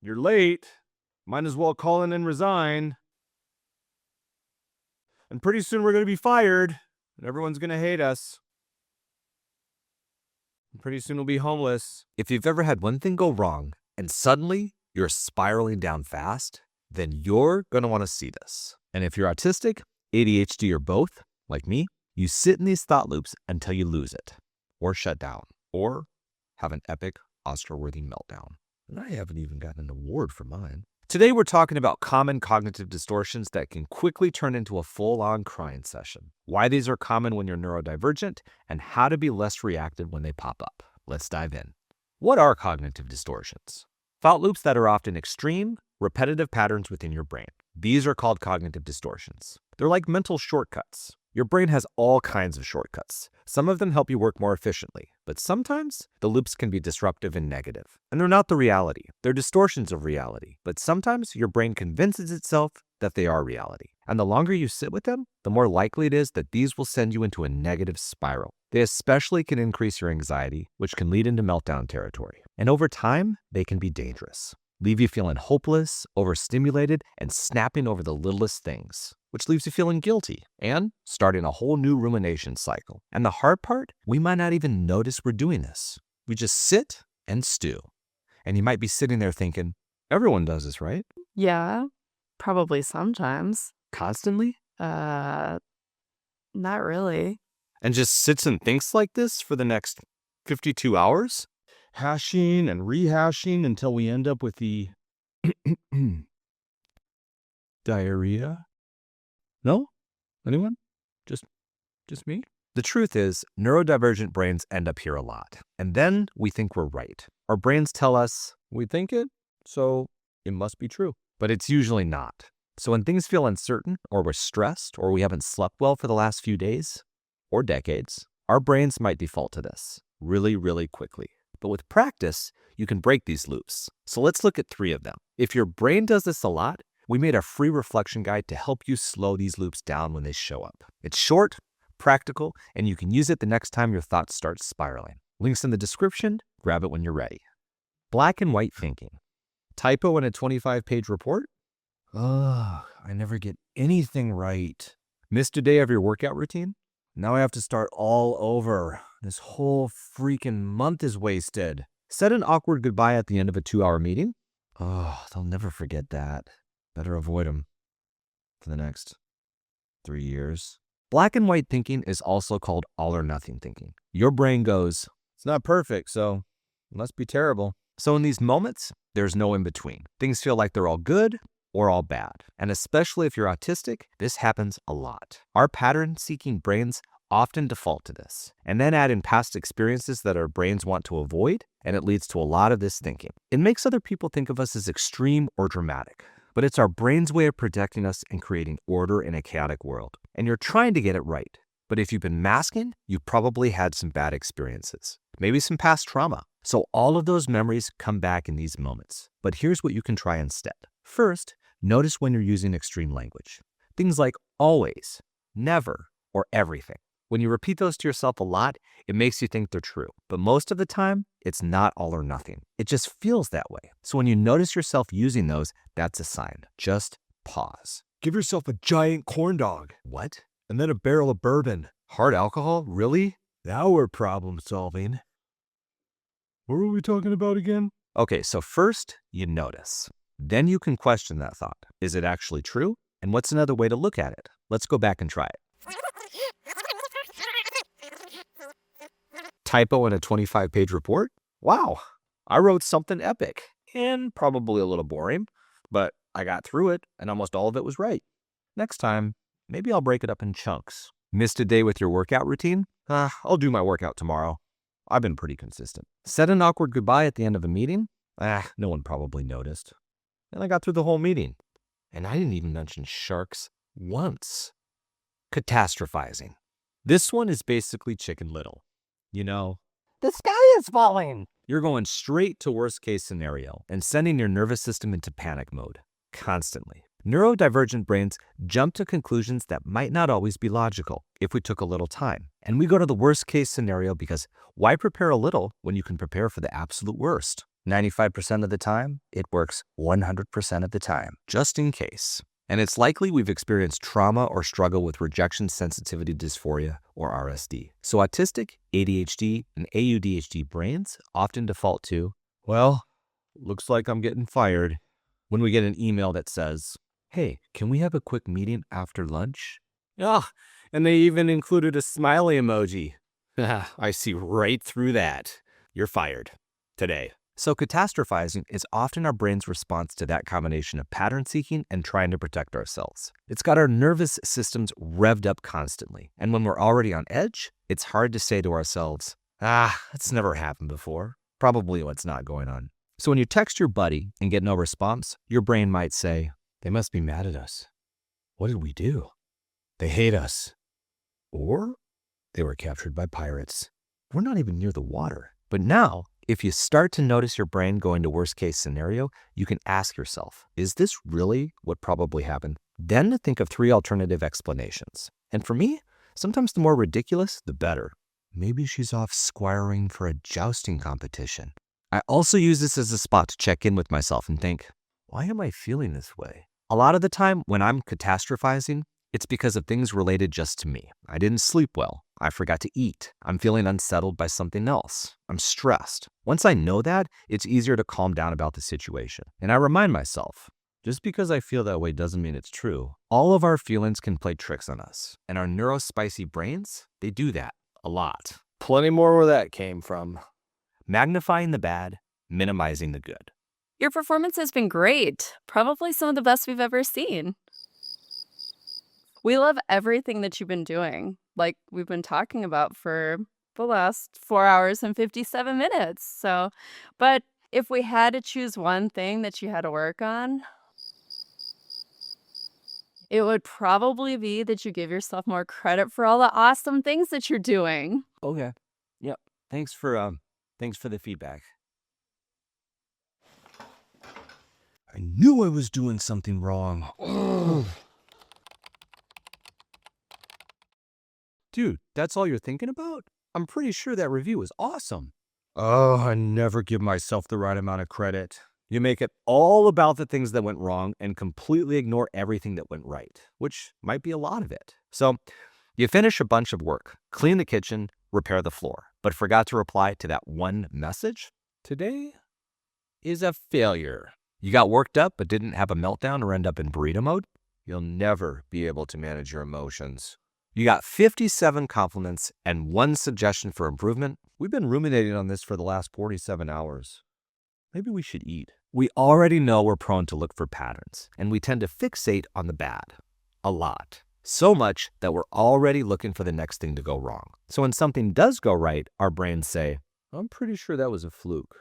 You're late. Might as well call in and resign. And pretty soon we're going to be fired, and everyone's going to hate us. And pretty soon we'll be homeless. If you've ever had one thing go wrong and suddenly you're spiraling down fast, then you're going to want to see this. And if you're autistic, ADHD, or both, like me, you sit in these thought loops until you lose it, or shut down, or have an epic Oscar-worthy meltdown. And I haven't even gotten an award for mine. Today we're talking about common cognitive distortions that can quickly turn into a full-on crying session, why these are common when you're neurodivergent, and how to be less reactive when they pop up. Let's dive in. What are cognitive distortions? Thought loops that are often extreme, repetitive patterns within your brain. These are called cognitive distortions. They're like mental shortcuts. Your brain has all kinds of shortcuts. Some of them help you work more efficiently, but sometimes the loops can be disruptive and negative. And they're not the reality. They're distortions of reality. But sometimes your brain convinces itself that they are reality. And the longer you sit with them, the more likely it is that these will send you into a negative spiral. They especially can increase your anxiety, which can lead into meltdown territory. And over time, they can be dangerous. Leave you feeling hopeless, overstimulated, and snapping over the littlest things, which leaves you feeling guilty and starting a whole new rumination cycle. And the hard part, we might not even notice we're doing this. We just sit and stew. And you might be sitting there thinking, everyone does this, right? Yeah, probably sometimes. Constantly? Not really. And just sits and thinks like this for the next 52 hours? Hashing and rehashing until we end up with the diarrhea? No? Anyone? Just me? The truth is, neurodivergent brains end up here a lot. And then we think we're right. Our brains tell us, We think it, so it must be true. but it's usually not. So when things feel uncertain, or we're stressed, or we haven't slept well for the last few days, or decades, our brains might default to this really, really quickly. But with practice, you can break these loops. So let's look at 3 of them. If your brain does this a lot, we made a free reflection guide to help you slow these loops down when they show up. It's short, practical, and you can use it the next time your thoughts start spiraling. Links in the description, grab it when you're ready. Black and white thinking. Typo in a 25-page report? Ugh, I never get anything right. Missed a day of your workout routine? Now I have to start all over. This whole freaking month is wasted. Said an awkward goodbye at the end of a 2-hour meeting? Oh, they'll never forget that. Better avoid them for the next 3 years. Black and white thinking is also called all or nothing thinking. Your brain goes, It's not perfect, so it must be terrible. so in these moments, there's no in between. Things feel like they're all good or all bad. And especially if you're autistic, this happens a lot. Our pattern-seeking brains often default to this, and then add in past experiences that our brains want to avoid, and it leads to a lot of this thinking. It makes other people think of us as extreme or dramatic, but it's our brain's way of protecting us and creating order in a chaotic world. And you're trying to get it right. But if you've been masking, you've probably had some bad experiences, maybe some past trauma. So all of those memories come back in these moments. But here's what you can try instead. First, notice when you're using extreme language. Things like always, never, or everything. When you repeat those to yourself a lot, it makes you think they're true. But most of the time, it's not all or nothing. It just feels that way. So when you notice yourself using those, that's a sign. Just pause. Give yourself a giant corn dog. What? And then a barrel of bourbon. Hard alcohol? Really? Now we're problem solving. What were we talking about again? Okay, so first, you notice. Then you can question that thought. Is it actually true? And what's another way to look at it? Let's go back and try it. Typo in a 25-page report? Wow, I wrote something epic and probably a little boring, but I got through it and almost all of it was right. Next time, maybe I'll break it up in chunks. Missed a day with your workout routine? I'll do my workout tomorrow. I've been pretty consistent. Said an awkward goodbye at the end of a meeting? No one probably noticed. And I got through the whole meeting. And I didn't even mention sharks once. Catastrophizing. This one is basically Chicken Little. You know, The sky is falling. you're going straight to worst case scenario and sending your nervous system into panic mode constantly. Neurodivergent brains jump to conclusions that might not always be logical if we took a little time. And we go to the worst case scenario because why prepare a little when you can prepare for the absolute worst? 95% of the time, it works 100% of the time, just in case. And it's likely we've experienced trauma or struggle with rejection sensitivity dysphoria, or RSD. So autistic, ADHD, and AUDHD brains often default to, well, looks like I'm getting fired, when we get an email that says, hey, can we have a quick meeting after lunch? Ah, and they even included a smiley emoji. I see right through that. You're fired. Today. So catastrophizing is often our brain's response to that combination of pattern seeking and trying to protect ourselves. It's got our nervous systems revved up constantly. And when we're already on edge, it's hard to say to ourselves, that's never happened before. Probably what's not going on. So when you text your buddy and get no response, your brain might say, they must be mad at us. What did we do? They hate us. Or they were captured by pirates. We're not even near the water. But now, if you start to notice your brain going to worst case scenario, you can ask yourself, is this really what probably happened? Then think of 3 alternative explanations. And for me, sometimes the more ridiculous, the better. Maybe she's off squiring for a jousting competition. I also use this as a spot to check in with myself and think, why am I feeling this way? A lot of the time when I'm catastrophizing, it's because of things related just to me. I didn't sleep well. I forgot to eat. I'm feeling unsettled by something else. I'm stressed. Once I know that, it's easier to calm down about the situation. And I remind myself, just because I feel that way doesn't mean it's true. All of our feelings can play tricks on us. And our neurospicy brains, they do that a lot. Plenty more where that came from. Magnifying the bad, minimizing the good. Your performance has been great. Probably some of the best we've ever seen. We love everything that you've been doing, like we've been talking about for the last 4 hours and 57 minutes. So, but if we had to choose one thing that you had to work on, it would probably be that you give yourself more credit for all the awesome things that you're doing. Okay. Yep. Thanks for the feedback. I knew I was doing something wrong. Dude, that's all you're thinking about? I'm pretty sure that review was awesome. Oh, I never give myself the right amount of credit. You make it all about the things that went wrong and completely ignore everything that went right, which might be a lot of it. So you finish a bunch of work, clean the kitchen, repair the floor, but forgot to reply to that one message? Today is a failure. You got worked up but didn't have a meltdown or end up in burrito mode? You'll never be able to manage your emotions. You got 57 compliments and 1 suggestion for improvement. We've been ruminating on this for the last 47 hours. Maybe we should eat. We already know we're prone to look for patterns, and we tend to fixate on the bad. A lot. So much that we're already looking for the next thing to go wrong. So when something does go right, our brains say, I'm pretty sure that was a fluke.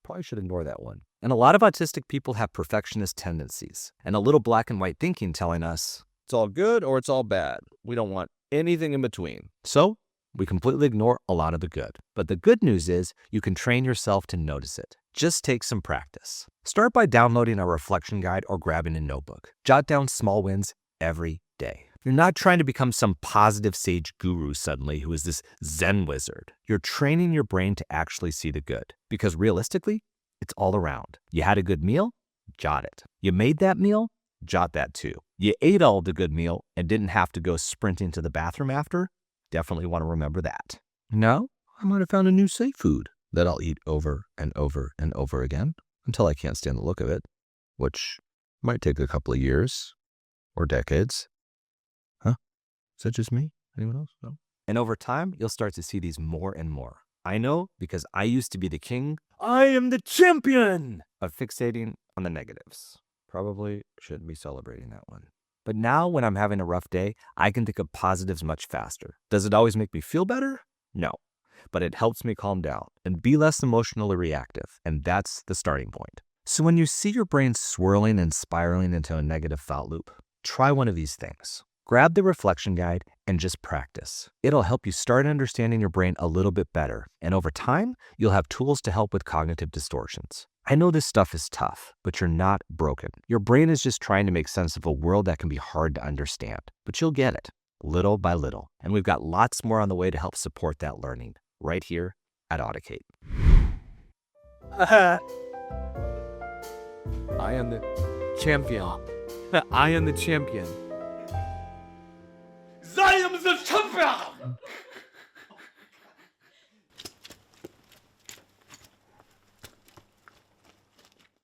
Probably should ignore that one. And a lot of autistic people have perfectionist tendencies and a little black and white thinking telling us, it's all good or it's all bad. We don't want anything in between. So we completely ignore a lot of the good. But the good news is you can train yourself to notice it. Just take some practice. Start by downloading a reflection guide or grabbing a notebook. Jot down small wins every day. You're not trying to become some positive sage guru suddenly who is this Zen wizard. You're training your brain to actually see the good. Because realistically, it's all around. You had a good meal? Jot it. You made that meal? Jot that too. You ate all the good meal and didn't have to go sprinting to the bathroom after? Definitely want to remember that. Now, I might have found a new safe food that I'll eat over and over and over again until I can't stand the look of it, which might take a couple of years or decades. Huh? Is that just me? Anyone else? No? And over time, you'll start to see these more and more. I know because I used to be the king. I am the champion of fixating on the negatives. Probably shouldn't be celebrating that one. But now when I'm having a rough day, I can think of positives much faster. Does it always make me feel better? No. But it helps me calm down and be less emotionally reactive. And that's the starting point. So when you see your brain swirling and spiraling into a negative thought loop, try one of these things. Grab the reflection guide and just practice. It'll help you start understanding your brain a little bit better. And over time, you'll have tools to help with cognitive distortions. I know this stuff is tough, but you're not broken. Your brain is just trying to make sense of a world that can be hard to understand. But you'll get it, little by little. And we've got lots more on the way to help support that learning, right here at Auticate. I am the champion. I am the champion. I am the champion!